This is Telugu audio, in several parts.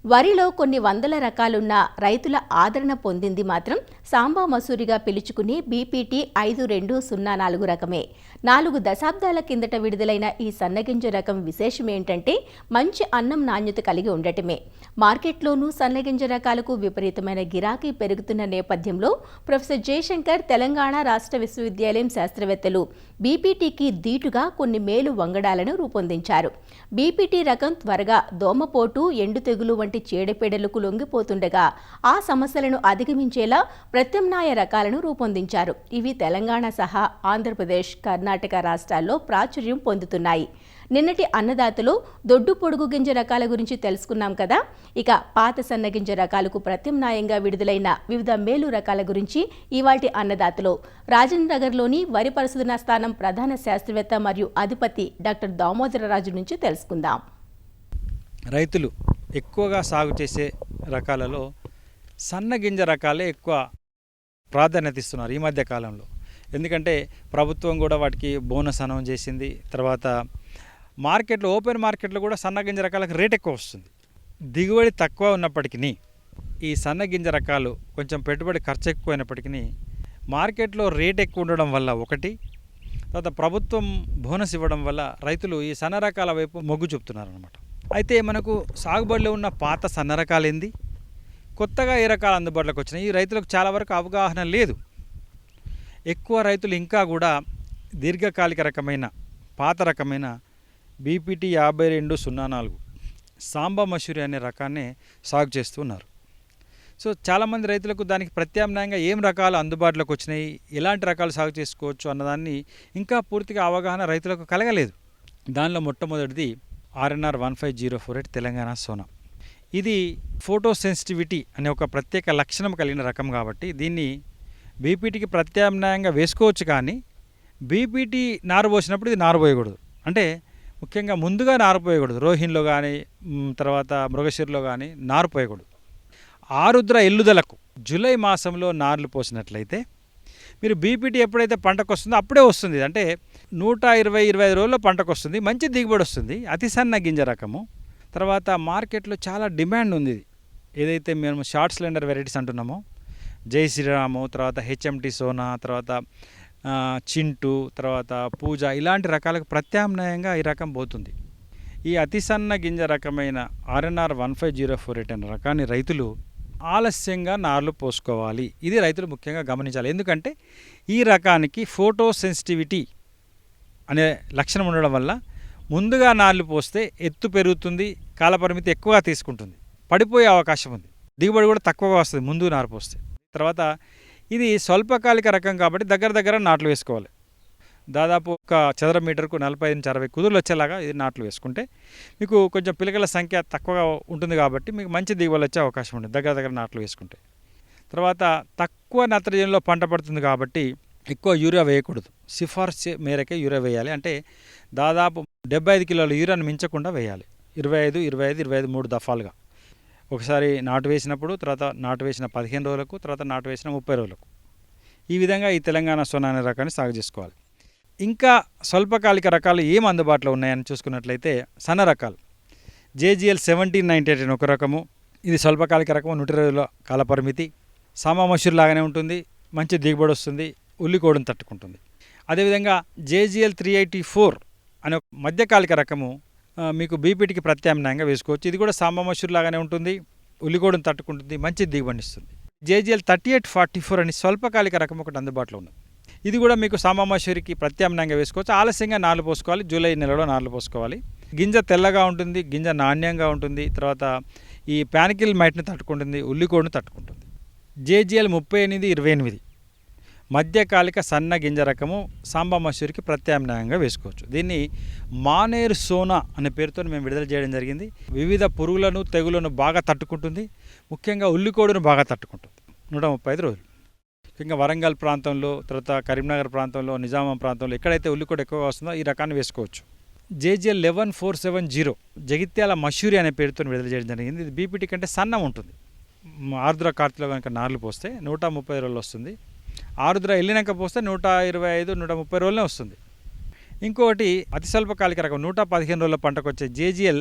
వరిలో కొన్ని వందల రకాలున్న రైతుల ఆదరణ పొందింది మాత్రం సాంబా మసూరిగా పిలుచుకునే బీపీటీ 5204 రకమే. 4 దశాబ్దాల కిందట విడుదలైన ఈ సన్నగింజ రకం విశేషమేంటంటే మంచి అన్నం నాణ్యత కలిగి ఉండటమే. మార్కెట్లోనూ సన్నగింజ రకాలకు విపరీతమైన గిరాకీ పెరుగుతున్న నేపథ్యంలో ప్రొఫెసర్ జయశంకర్ తెలంగాణ రాష్ట్ర విశ్వవిద్యాలయం శాస్త్రవేత్తలు బీపీటీకి దీటుగా కొన్ని మేలు వంగడాలను రూపొందించారు. బీపీటీ రకం త్వరగా దోమపోటు, ఎండు తెగులు వంటి చీడపీడలకు లొంగిపోతుండగా ఆ సమస్యలను అధిగమించేలా ప్రత్యామ్నాయ రకాలను రూపొందించారు. ఇవి తెలంగాణ సహా ఆంధ్రప్రదేశ్, కర్ణాటక రాష్ట్రాల్లో ప్రాచుర్యం పొందుతున్నాయి. నిన్నటి అన్నదాతలో దొడ్డు పొడుగు గింజ రకాల గురించి తెలుసుకున్నాం కదా. ఇక పాత సన్నగింజ రకాలకు ప్రత్యామ్నాయంగా విడుదలైన వివిధ మేలు రకాల గురించి ఇవాల్టి అన్నదాతలో రాజేంద్రనగర్లోని వరి పరిశోధనా స్థానం ప్రధాన శాస్త్రవేత్త మరియు అధిపతి డాక్టర్ దామోదరరాజు నుంచి తెలుసుకుందాం. రైతులు ఎక్కువగా సాగు చేసే రకాలలో సన్నగింజ రకాలే ఎక్కువ ప్రాధాన్యత ఇస్తున్నారు ఈ మధ్య కాలంలో. ఎందుకంటే ప్రభుత్వం కూడా వాటికి బోనస్ అనౌన్స్ చేసింది. తర్వాత మార్కెట్లో, ఓపెన్ మార్కెట్లో కూడా సన్నగింజ రకాలకు రేట్ ఎక్కువ వస్తుంది. దిగుబడి తక్కువ ఉన్నప్పటికీ ఈ సన్నగింజ రకాలు కొంచెం పెట్టుబడి ఖర్చు ఎక్కువైనప్పటికీ మార్కెట్లో రేట్ ఎక్కువ ఉండడం వల్ల ఒకటి, తర్వాత ప్రభుత్వం బోనస్ ఇవ్వడం వల్ల రైతులు ఈ సన్న రకాల వైపు మొగ్గు చూపుతున్నారు అన్నమాట. అయితే మనకు సాగుబడిలో ఉన్న పాత సన్న రకాలు ఏంది, కొత్తగా ఏ రకాలు అందుబాటులోకి వచ్చినాయి, ఈ రైతులకు చాలా వరకు అవగాహన లేదు. ఎక్కువ రైతులు ఇంకా కూడా దీర్ఘకాలిక రకమైన పాత రకమైన బీపీటీ 5204 సాంబా మసూరి అనే రకాన్ని సాగు చేస్తున్నారు. సో చాలామంది రైతులకు దానికి ప్రత్యామ్నాయంగా ఏం రకాలు అందుబాటులోకి వచ్చినాయి, ఎలాంటి రకాలు సాగు చేసుకోవచ్చు అన్నదాన్ని ఇంకా పూర్తిగా అవగాహన రైతులకు కలగలేదు. దానిలో మొట్టమొదటిది RNR 15048 తెలంగాణ సోనా. ఇది ఫోటో సెన్సిటివిటీ అనే ఒక ప్రత్యేక లక్షణం కలిగిన రకం కాబట్టి దీన్ని బీపీటీకి ప్రత్యామ్నాయంగా వేసుకోవచ్చు. కానీ బీపీటీ నారు పోసినప్పుడు ఇది నారు పోయకూడదు. అంటే ముఖ్యంగా ముందుగా నారు పోయకూడదు. రోహిన్లో కానీ తర్వాత మృగశిరలో కానీ నారు పోయకూడదు. ఆరుద్ర ఎల్లుదలకు జూలై మాసంలో నార్లు పోసినట్లయితే మీరు బీపీటీ ఎప్పుడైతే పంటకు వస్తుందో అప్పుడే వస్తుంది. అంటే 120-125 రోజుల్లో పంటకు వస్తుంది, మంచి దిగుబడి వస్తుంది. అతి సన్న గింజ రకము. తర్వాత మార్కెట్లో చాలా డిమాండ్ ఉంది. ఏదైతే మేము షార్ట్ సిలిండర్ వెరైటీస్ అంటున్నామో, జై శ్రీరాము, తర్వాత హెచ్ఎంటీ సోనా, తర్వాత చింటూ, తర్వాత పూజ, ఇలాంటి రకాలకు ప్రత్యామ్నాయంగా ఈ రకం పోతుంది. ఈ అతి సన్న గింజ రకమైన RNR 15048 అనే రకాన్ని రైతులు ఆలస్యంగా నార్లు పోసుకోవాలి. ఇది రైతులు ముఖ్యంగా గమనించాలి. ఎందుకంటే ఈ రకానికి ఫోటో సెన్సిటివిటీ అనే లక్షణం ఉండడం వల్ల ముందుగా నార్లు పోస్తే ఎత్తు పెరుగుతుంది, కాలపరిమితి ఎక్కువగా తీసుకుంటుంది, పడిపోయే అవకాశం ఉంది, దిగుబడి కూడా తక్కువగా వస్తుంది ముందు నారు పోస్తే. తర్వాత ఇది స్వల్పకాలిక రకం కాబట్టి దగ్గర నాట్లు వేసుకోవాలి. దాదాపు ఒక చదర మీటర్కు 45-60 కుదురులు వచ్చేలాగా ఇది నాట్లు వేసుకుంటే మీకు కొంచెం పిలకల సంఖ్య తక్కువగా ఉంటుంది కాబట్టి మీకు మంచి దిగుబడి వచ్చే అవకాశం ఉంటుంది దగ్గర నాట్లు వేసుకుంటే. తర్వాత తక్కువ నత్రజనిలో పంట పడుతుంది కాబట్టి ఎక్కువ యూరియా వేయకూడదు. సిఫార్సు మేరకే యూరియా వేయాలి. అంటే దాదాపు 75 కిలోల యూరియాను మించకుండా వేయాలి. 25 3 దఫాలుగా. ఒకసారి నాటు వేసినప్పుడు, తర్వాత నాటు వేసిన 15 రోజులకు, తర్వాత నాటు వేసిన 30 రోజులకు. ఈ విధంగా ఈ తెలంగాణ సోనా అనే రకాన్ని సాగు చేసుకోవాలి. ఇంకా స్వల్పకాలిక రకాలు ఏం అందుబాటులో ఉన్నాయని చూసుకున్నట్లయితే సన్న రకాలు JGL 1798 అని ఒక రకము. ఇది స్వల్పకాలిక రకము, 120 రోజుల కాలపరిమితి. సాంబా మసూరి లాగానే ఉంటుంది, మంచి దిగుబడి వస్తుంది, ఉల్లికోడును తట్టుకుంటుంది. అదేవిధంగా JGL 384 అనే ఒక మధ్యకాలిక రకము మీకు బీపీటీకి ప్రత్యామ్నాయంగా వేసుకోవచ్చు. ఇది కూడా సాంబా మసూరి లాగానే ఉంటుంది, ఉల్లికోడును తట్టుకుంటుంది, మంచి దిగుబడిని ఇస్తుంది. JGL 3844 అని స్వల్పకాలిక రకం ఒకటి అందుబాటులో ఉంది. ఇది కూడా మీకు సాంబా మసూరికి ప్రత్యామ్నాయంగా వేసుకోవచ్చు. ఆలస్యంగా నార్లు పోసుకోవాలి, జూలై నెలలో నార్లు పోసుకోవాలి. గింజ తెల్లగా ఉంటుంది, గింజ నాణ్యంగా ఉంటుంది, తర్వాత ఈ ప్యానికిల్ మైట్ని తట్టుకుంటుంది, ఉల్లికోడును తట్టుకుంటుంది. JGL 3828 మధ్యకాలిక సన్న గింజ రకము సాంబా మసూరికి ప్రత్యామ్నాయంగా వేసుకోవచ్చు. దీన్ని మానేరు సోనా అనే పేరుతో మేము విడుదల చేయడం జరిగింది. వివిధ పురుగులను, తెగులను బాగా తట్టుకుంటుంది, ముఖ్యంగా ఉల్లికోడును బాగా తట్టుకుంటుంది. 135 రోజులు. ముఖ్యంగా వరంగల్ ప్రాంతంలో, తర్వాత కరీంనగర్ ప్రాంతంలో, నిజామాబాద్ ప్రాంతంలో ఎక్కడైతే ఉల్లికోడు ఎక్కువగా వస్తుందో ఈ రకాన్ని వేసుకోవచ్చు. JGL 11470 జగిత్యాల మసూరి అనే పేరుతో విడుదల చేయడం జరిగింది. ఇది బీపీటీ కంటే సన్నం ఉంటుంది. ఆరుద్ర కార్తీలో కనుక నార్లు పోస్తే 130 రోజులు వస్తుంది. ఆరుద్ర వెళ్ళినాక పోస్తే 125-130 రోజులనే వస్తుంది. ఇంకొకటి అతి స్వల్పకాలిక రకం 115 రోజుల పంటకు వచ్చే JGL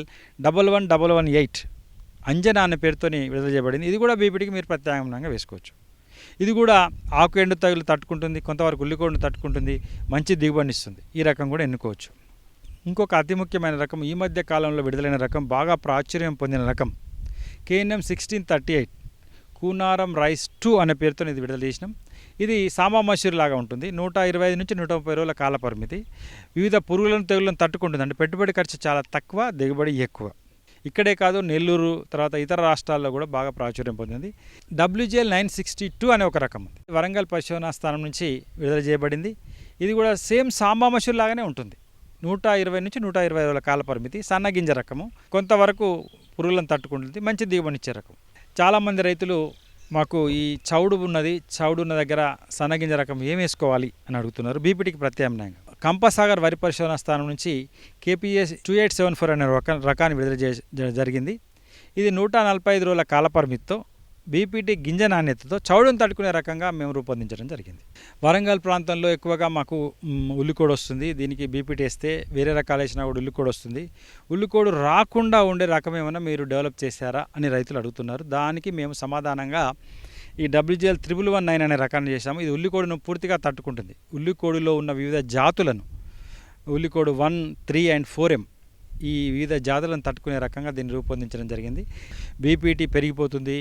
11118 అంజనా అనే పేరుతోని విడుదల చేయబడింది. ఇది కూడా బీపీటీకి మీరు ప్రత్యామ్నాయంగా వేసుకోవచ్చు. ఇది కూడా ఆకు ఎండు తగులు తట్టుకుంటుంది, కొంతవరకు ఉల్లికోడును తట్టుకుంటుంది, మంచి దిగుబడినిస్తుంది. ఈ రకం కూడా ఎన్నుకోవచ్చు. ఇంకొక అతి ముఖ్యమైన రకం, ఈ మధ్య కాలంలో విడుదలైన రకం, బాగా ప్రాచుర్యం పొందిన రకం KNM 1638 కూనారం రైస్ 2 అనే పేరుతో ఇది విడుదల చేసినాం. ఇది సాంబా మసూరి లాగా ఉంటుంది. 125 నుంచి 130 రోజుల కాల పరిమితి. వివిధ పురుగులను తెగులను తట్టుకుంటుంది. అంటే పెట్టుబడి ఖర్చు చాలా తక్కువ, దిగుబడి ఎక్కువ. ఇక్కడే కాదు, నెల్లూరు తర్వాత ఇతర రాష్ట్రాల్లో కూడా బాగా ప్రాచుర్యం పొందింది. WGL 962 అనే ఒక రకం ఉంది. వరంగల్ పరిశోధనా స్థానం నుంచి విడుదల చేయబడింది. ఇది కూడా సేమ్ సాంబా మసూరి లాగానే ఉంటుంది. 120 నుంచి 120 రోజుల కాల పరిమితి, సన్నగింజ రకము, కొంతవరకు పురుగులను తట్టుకుంటుంది, మంచి దిగుబడినిచ్చే రకం. చాలామంది రైతులు మాకు ఈ చౌడు ఉన్న దగ్గర సన్నగింజ రకం ఏం వేసుకోవాలి అని అడుగుతున్నారు. బీపీటీకి ప్రత్యామ్నాయంగా కంపసాగర్ వరి పరిశోధన స్థానం నుంచి KPS 2874 అనే రకాన్ని విడుదల జరిగింది. ఇది 145 రోజుల కాల పరిమితితో బీపీటీ గింజ నాణ్యతతో చౌడును తట్టుకునే రకంగా మేము రూపొందించడం జరిగింది. వరంగల్ ప్రాంతంలో ఎక్కువగా మాకు ఉల్లికోడు వస్తుంది. దీనికి బీపీటీ వేస్తే వేరే రకాలు వేసినా కూడా ఉల్లికోడు వస్తుంది. ఉల్లికోడు రాకుండా ఉండే రకం ఏమైనా మీరు డెవలప్ చేశారా అని రైతులు అడుగుతున్నారు. దానికి మేము సమాధానంగా ఈ WGL 1119 అనే రకాన్ని చేశాము. ఇది ఉల్లికోడును పూర్తిగా తట్టుకుంటుంది. ఉల్లికోడులో ఉన్న వివిధ జాతులను, ఉల్లికోడు 1, 3 and 4M, ఈ వివిధ జాతులను తట్టుకునే రకంగా దీన్ని రూపొందించడం జరిగింది. బీపీటీ పెరిగిపోతుంది,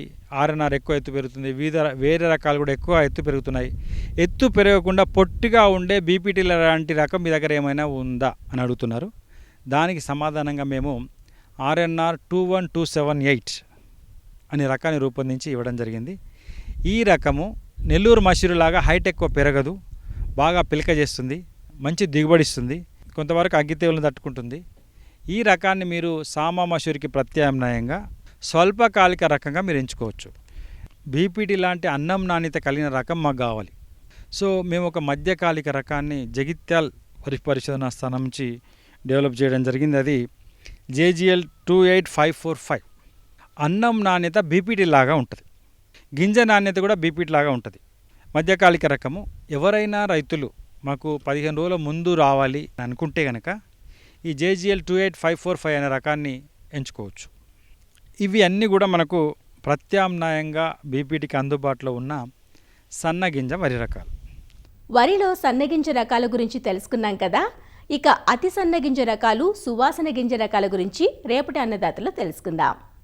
RNR ఎక్కువ ఎత్తు పెరుగుతుంది, వేరే రకాలు కూడా ఎక్కువ ఎత్తు పెరుగుతున్నాయి. ఎత్తు పెరగకుండా పొట్టిగా ఉండే బీపీటీ లాంటి రకం మీ దగ్గర ఏమైనా ఉందా అని అడుగుతున్నారు. దానికి సమాధానంగా మేము RNR 21278 అనే రకాన్ని రూపొందించి ఇవ్వడం జరిగింది. ఈ రకము నెల్లూరు మసూరిలాగా హైట్ ఎక్కువ పెరగదు, బాగా పిలక చేస్తుంది, మంచి దిగుబడిస్తుంది, కొంతవరకు అగ్గి తెగులను తట్టుకుంటుంది. ఈ రకాన్ని మీరు సాంబా మసూరికి ప్రత్యామ్నాయంగా స్వల్పకాలిక రకంగా మీరు ఎంచుకోవచ్చు. బీపీటీ లాంటి అన్నం నాణ్యత కలిగిన రకం మాకు కావాలి. సో మేము ఒక మధ్యకాలిక రకాన్ని జగిత్యాల్ వరి పరిశోధనా స్థానం నుంచి డెవలప్ చేయడం జరిగింది. అది JGL 28545. అన్నం నాణ్యత బీపీటీ లాగా ఉంటుంది, గింజ నాణ్యత కూడా బీపీటీ లాగా ఉంటుంది. మధ్యకాలిక రకము. ఎవరైనా రైతులు మాకు 15 రోజుల ముందు రావాలి అనుకుంటే కనుక ఈ JGL 28545 అనే రకాన్ని ఎంచుకోవచ్చు. ఇవి అన్నీ కూడా మనకు ప్రత్యామ్నాయంగా బీపీటీకి అందుబాటులో ఉన్న సన్నగింజ వరి రకాలు. వరిలో సన్నగింజ రకాల గురించి తెలుసుకున్నాం కదా. ఇక అతి సన్నగింజ రకాలు, సువాసన గింజ రకాల గురించి రేపటి అన్నదాతలో తెలుసుకుందాం.